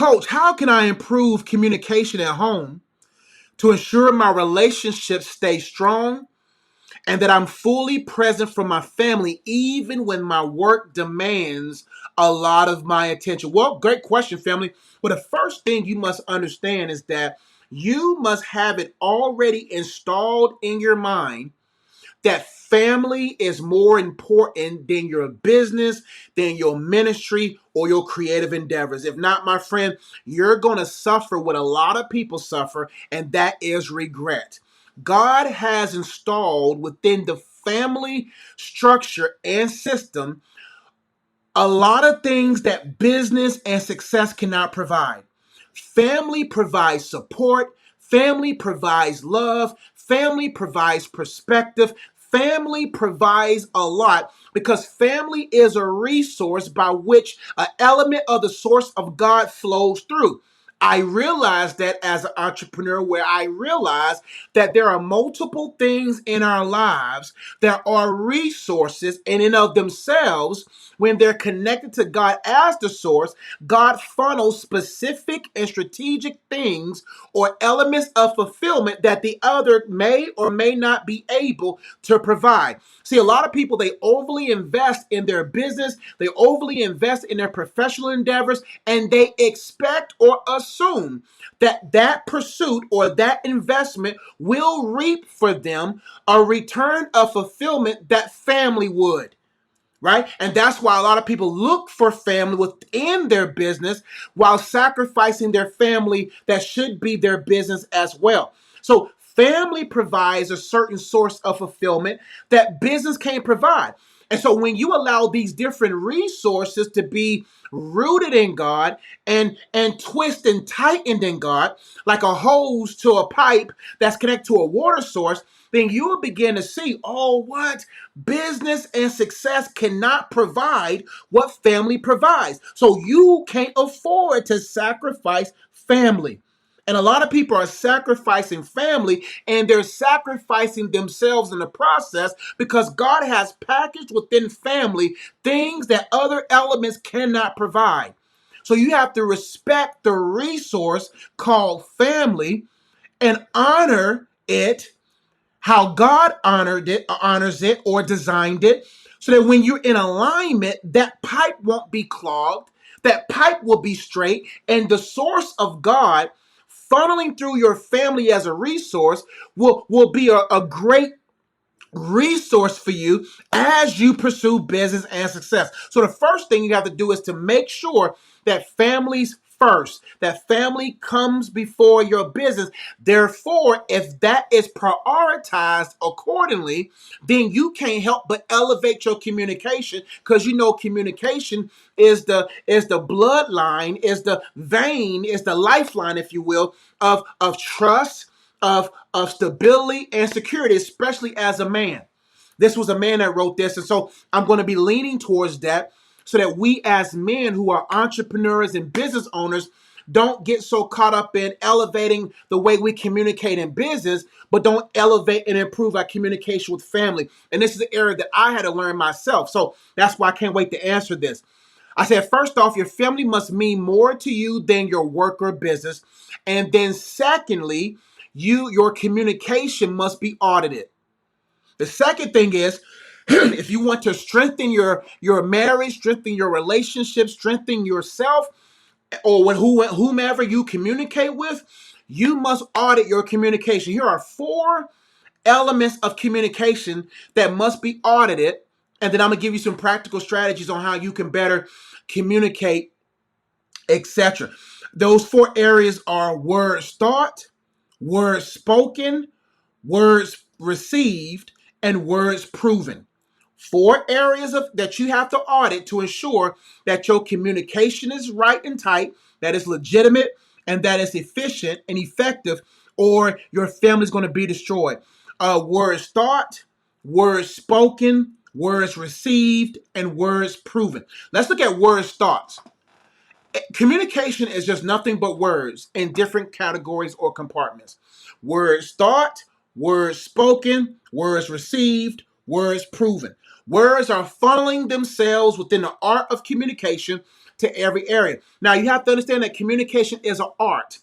Coach, how can I improve communication at home to ensure my relationships stay strong and that I'm fully present for my family even when my work demands a lot of my attention? Well, great question, family. Well, the first thing you must understand is that you must have it already installed in your mind that family is more important than your business, than your ministry, or your creative endeavors. If not, my friend, you're going to suffer what a lot of people suffer, and that is regret. God has installed within the family structure and system a lot of things that business and success cannot provide. Family provides support. Family provides love. Family provides perspective. Family provides a lot because family is a resource by which an element of the source of God flows through. I realize that as an entrepreneur, where I realize that there are multiple things in our lives that are resources in and of themselves. When they're connected to God as the source, God funnels specific and strategic things or elements of fulfillment that the other may or may not be able to provide. See, a lot of people, they overly invest in their business, they overly invest in their professional endeavors, and they expect or assume that that pursuit or that investment will reap for them a return of fulfillment that family would. Right? And that's why a lot of people look for family within their business while sacrificing their family that should be their business as well. So family provides a certain source of fulfillment that business can't provide. And so when you allow these different resources to be rooted in God and twist and tightened in God, like a hose to a pipe that's connected to a water source, then you will begin to see, oh, what? Business and success cannot provide what family provides. So you can't afford to sacrifice family. And a lot of people are sacrificing family and they're sacrificing themselves in the process because God has packaged within family things that other elements cannot provide. So you have to respect the resource called family and honor it how God honors it or designed it, so that when you're in alignment, that pipe won't be clogged, that pipe will be straight, and the source of God funneling through your family as a resource will be a great resource for you as you pursue business and success. So the first thing you have to do is to make sure that family's first, that family comes before your business. Therefore, if that is prioritized accordingly, then you can't help but elevate your communication, because you know communication is the bloodline, is the vein, is the lifeline, if you will, of trust, of stability and security, especially as a man. This was a man that wrote this. And so I'm going to be leaning towards that so that we as men who are entrepreneurs and business owners don't get so caught up in elevating the way we communicate in business, but don't elevate and improve our communication with family. And this is an area that I had to learn myself. So that's why I can't wait to answer this. I said, first off, your family must mean more to you than your work or business. And then secondly, your communication must be audited. The second thing is, if you want to strengthen your marriage, strengthen your relationship, strengthen yourself, or with whomever you communicate with, you must audit your communication. Here are 4 elements of communication that must be audited, and then I'm gonna give you some practical strategies on how you can better communicate, etc. Those 4 areas are words thought, words spoken, words received, and words proven. 4 areas that you have to audit to ensure that your communication is right and tight, that is legitimate, and that is efficient and effective, or your family is going to be destroyed. Words thought, words spoken, words received, and words proven. Let's look at words thoughts. Communication is just nothing but words in different categories or compartments. Words thought, words spoken, words received, words proven. Words are funneling themselves within the art of communication to every area. Now, you have to understand that communication is an art,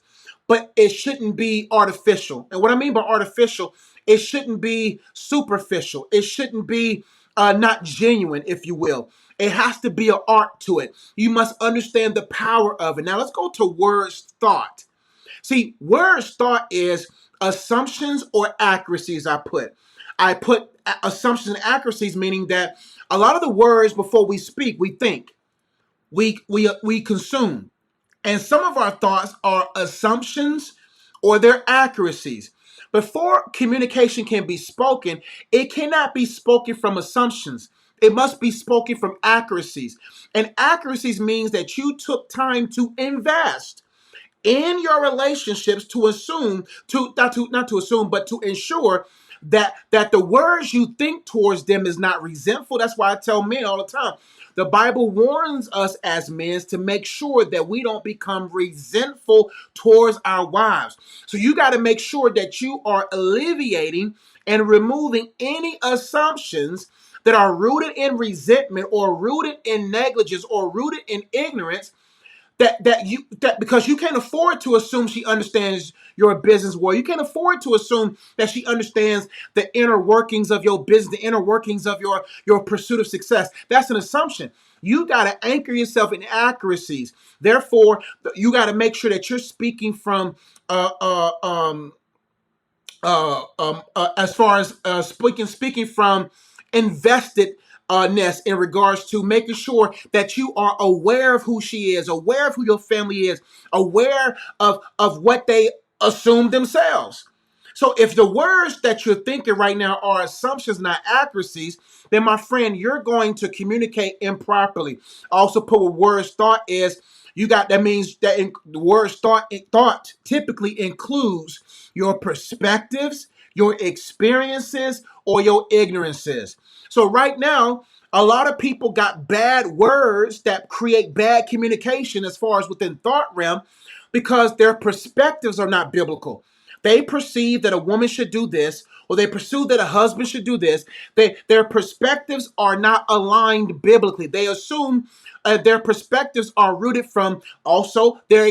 but it shouldn't be artificial. And what I mean by artificial, it shouldn't be superficial. It shouldn't be not genuine, if you will. It has to be an art to it. You must understand the power of it. Now, let's go to words thought. See, words thought is assumptions or accuracies. I put assumptions and accuracies, meaning that a lot of the words before we speak, we think, we consume. And some of our thoughts are assumptions or they're accuracies. Before communication can be spoken, it cannot be spoken from assumptions. It must be spoken from accuracies. And accuracies means that you took time to invest in your relationships to assume to not to assume but to ensure that the words you think towards them is not resentful. That's why I tell men all the time, the Bible warns us as men to make sure that we don't become resentful towards our wives. So you got to make sure that you are alleviating and removing any assumptions that are rooted in resentment or rooted in negligence or rooted in ignorance, that because you can't afford to assume she understands your business well. You can't afford to assume that she understands the inner workings of your business, the inner workings of your pursuit of success. That's an assumption. You got to anchor yourself in accuracies. Therefore, you got to make sure that you're speaking from as far as speaking from invested ness in regards to making sure that you are aware of who she is, aware of who your family is, aware of what they assume themselves. So if the words that you're thinking right now are assumptions, not accuracies, then my friend, you're going to communicate improperly. Also put what words thought is. That means that the words thought typically includes your perspectives, your experiences, or your ignorances. So right now, a lot of people got bad words that create bad communication as far as within thought realm because their perspectives are not biblical. They perceive that a woman should do this, or they pursue that a husband should do this. Their perspectives are not aligned biblically. They assume their perspectives are rooted from also their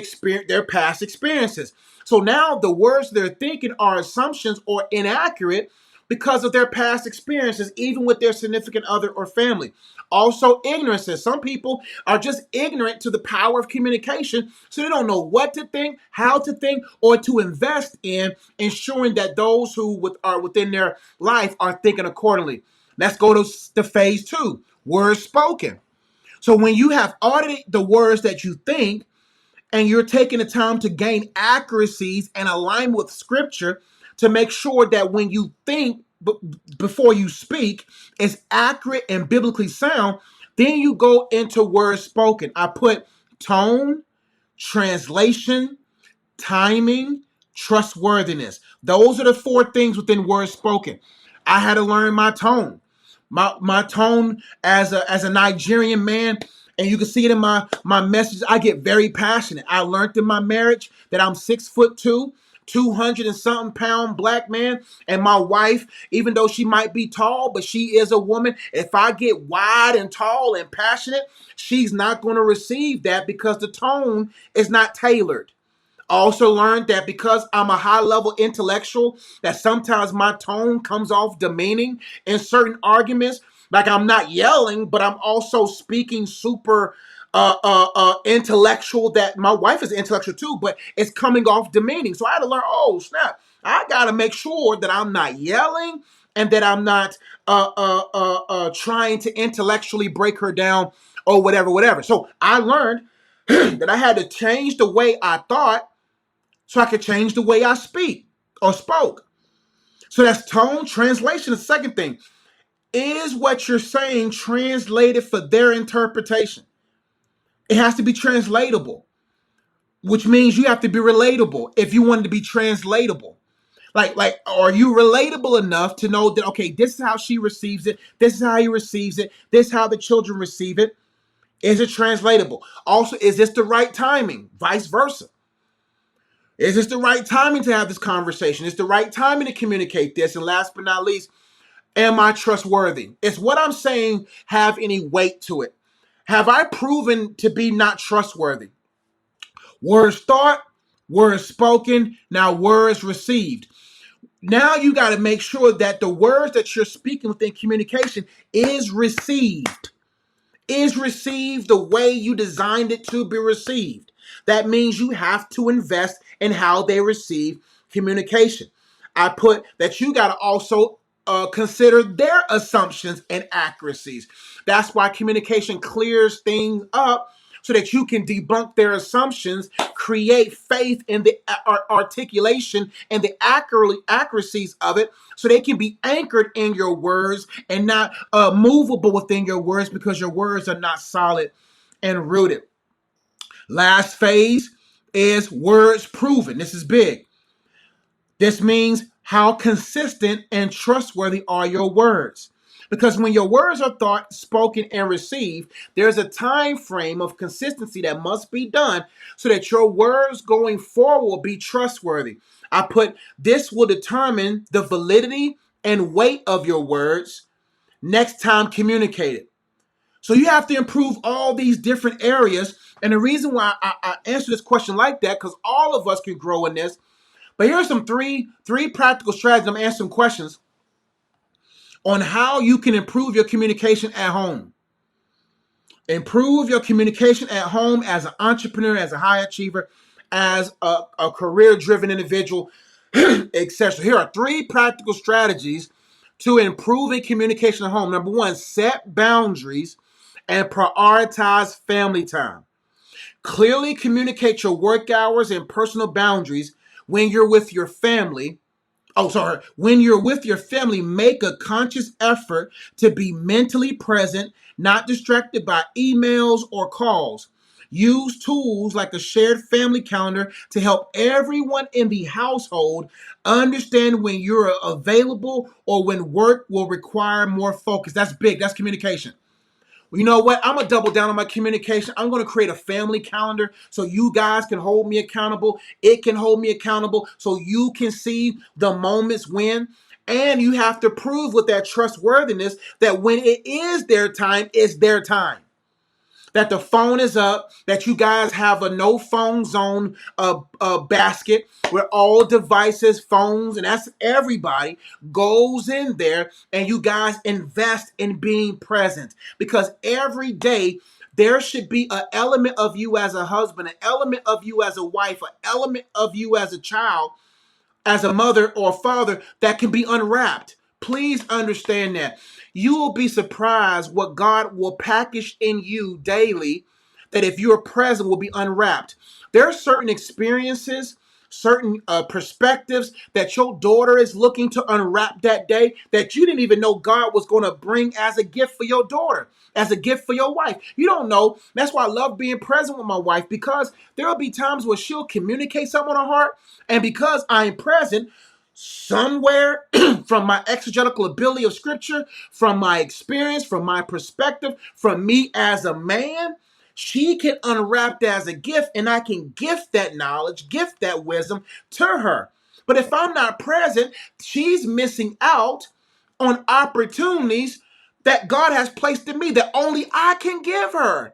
past experiences. So now the words they're thinking are assumptions or inaccurate because of their past experiences, even with their significant other or family. Also, ignorances. Some people are just ignorant to the power of communication, so they don't know what to think, how to think, or to invest in ensuring that those who are within their life are thinking accordingly. Let's go to phase 2, words spoken. So when you have audited the words that you think, and you're taking the time to gain accuracies and align with scripture to make sure that when you think before you speak is accurate and biblically sound, then you go into words spoken. I put tone, translation, timing, trustworthiness. Those are the 4 things within words spoken. I had to learn my tone. My tone as a Nigerian man, and you can see it in my messages. I get very passionate. I learned in my marriage that I'm 6'2", 200 and something pound black man, and my wife, even though she might be tall, but she is a woman. If I get wide and tall and passionate, she's not going to receive that because the tone is not tailored. I also learned that because I'm a high-level intellectual, that sometimes my tone comes off demeaning in certain arguments. Like I'm not yelling, but I'm also speaking super intellectual. That my wife is intellectual too, but it's coming off demeaning. So I had to learn, oh snap, I got to make sure that I'm not yelling and that I'm not trying to intellectually break her down or whatever. So I learned that I had to change the way I thought so I could change the way I speak or spoke. So that's tone, translation. The second thing is what you're saying translated for their interpretation. It has to be translatable, which means you have to be relatable if you want it to be translatable. Like, are you relatable enough to know that, okay, this is how she receives it, this is how he receives it, this is how the children receive it? Is it translatable? Also, is this the right timing? Vice versa. Is this the right timing to have this conversation? Is the right timing to communicate this? And last but not least, am I trustworthy? Is what I'm saying have any weight to it? Have I proven to be not trustworthy? Words thought, words spoken, now words received. Now you got to make sure that the words that you're speaking within communication is received. Is received the way you designed it to be received. That means you have to invest in how they receive communication. I put that you got to also consider their assumptions and accuracies. That's why communication clears things up so that you can debunk their assumptions, create faith in the articulation and the accuracies of it, so they can be anchored in your words and not movable within your words because your words are not solid and rooted. Last phase is words proven. This is big. This means how consistent and trustworthy are your words. Because when your words are thought, spoken, and received, there's a time frame of consistency that must be done so that your words going forward will be trustworthy. I put this will determine the validity and weight of your words next time communicated. So you have to improve all these different areas. And the reason why I answer this question like that, because all of us can grow in this. But here's some three practical strategies. I'm answering questions on how you can improve your communication at home. Improve your communication at home as an entrepreneur, as a high achiever, as a career-driven individual, etc. Here are three practical strategies to improving communication at home. Number one, set boundaries and prioritize family time. Clearly communicate your work hours and personal boundaries when you're with your family. When you're with your family, make a conscious effort to be mentally present, not distracted by emails or calls. Use tools like a shared family calendar to help everyone in the household understand when you're available or when work will require more focus. That's big. That's communication. Well, you know what? I'm going to double down on my communication. I'm going to create a family calendar so you guys can hold me accountable. It can hold me accountable so you can see the moments when. And you have to prove with that trustworthiness that when it is their time, it's their time. That the phone is up, that you guys have a no phone zone basket where all devices, phones, and that's everybody goes in there, and you guys invest in being present. Because every day there should be an element of you as a husband, an element of you as a wife, an element of you as a child, as a mother or father that can be unwrapped. Please understand that. You will be surprised what God will package in you daily that if you're present will be unwrapped. There are certain experiences, certain perspectives that your daughter is looking to unwrap that day that you didn't even know God was going to bring as a gift for your daughter, as a gift for your wife. You don't know. That's why I love being present with my wife, because there will be times where she'll communicate something on her heart, and because I'm present, somewhere from my exegetical ability of scripture, from my experience, from my perspective, from me as a man, she can unwrap that as a gift, and I can gift that knowledge, gift that wisdom to her. But if I'm not present, she's missing out on opportunities that God has placed in me that only I can give her.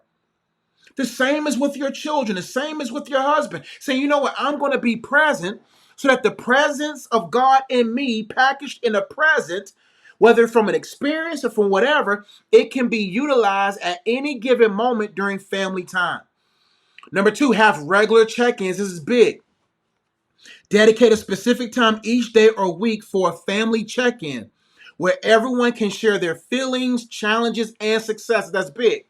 The same is with your children. The same is with your husband. Saying, you know what, I'm going to be present so that the presence of God in me, packaged in a present, whether from an experience or from whatever, it can be utilized at any given moment during family time. Number two, have regular check-ins. This is big. Dedicate a specific time each day or week for a family check-in where everyone can share their feelings, challenges, and successes. That's big.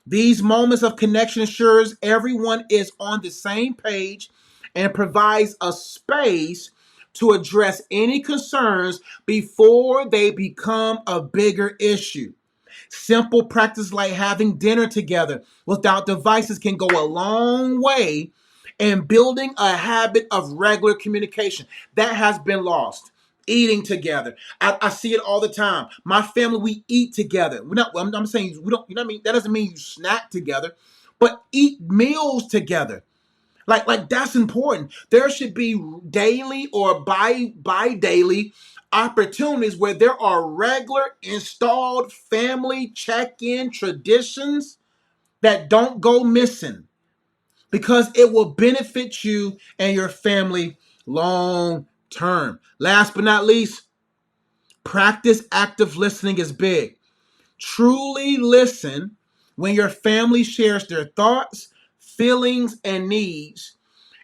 These moments of connection ensures everyone is on the same page and provides a space to address any concerns before they become a bigger issue. Simple practice like having dinner together without devices can go a long way in building a habit of regular communication that has been lost. Eating together. I see it all the time. My family, we eat together. I'm saying we don't, you know what I mean? That doesn't mean you snack together, but eat meals together. Like that's important. There should be daily or bi-daily opportunities where there are regular installed family check-in traditions that don't go missing, because it will benefit you and your family long term. Last but not least, practice active listening is big. Truly listen when your family shares their thoughts, feelings, and needs.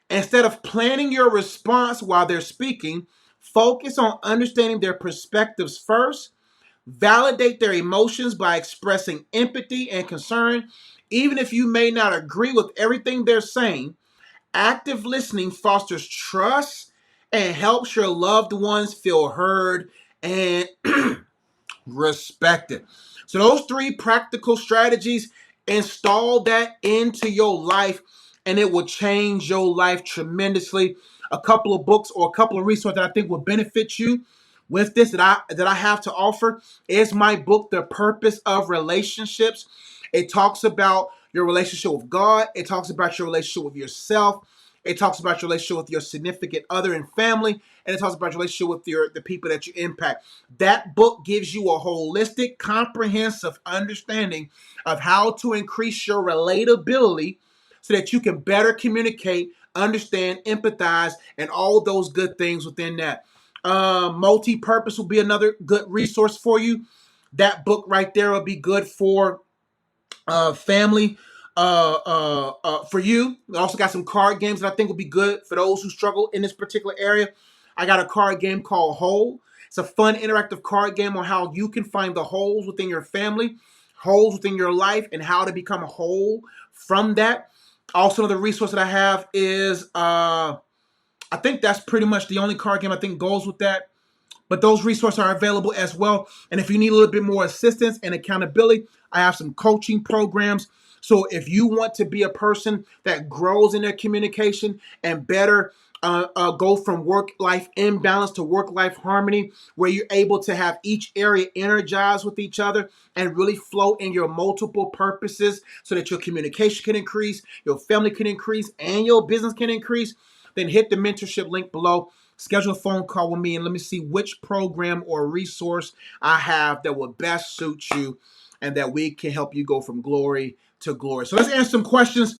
Instead of planning your response while they're speaking, focus on understanding their perspectives first. Validate their emotions by expressing empathy and concern. Even if you may not agree with everything they're saying, active listening fosters trust and helps your loved ones feel heard and respected. So those three practical strategies, install that into your life and it will change your life tremendously. A couple of books or a couple of resources that I think will benefit you with this that I have to offer is my book, The Purpose of Relationships. It talks about your relationship with God. It talks about your relationship with yourself. It talks about your relationship with your significant other and family, and it talks about your relationship with the people that you impact. That book gives you a holistic, comprehensive understanding of how to increase your relatability so that you can better communicate, understand, empathize, and all those good things within that. Multi-purpose will be another good resource for you. That book right there will be good for family, for you. We also got some card games that I think will be good for those who struggle in this particular area. I got a card game called Whole. It's a fun interactive card game on how you can find the holes within your family, holes within your life, and how to become whole from that. Also, another resource that I have is I think that's pretty much the only card game I think goes with that. But those resources are available as well. And if you need a little bit more assistance and accountability, I have some coaching programs. So if you want to be a person that grows in their communication and better go from work-life imbalance to work-life harmony, where you're able to have each area energized with each other and really flow in your multiple purposes so that your communication can increase, your family can increase, and your business can increase, then hit the mentorship link below. Schedule a phone call with me and let me see which program or resource I have that will best suit you and that we can help you go from glory to glory. So let's answer some questions.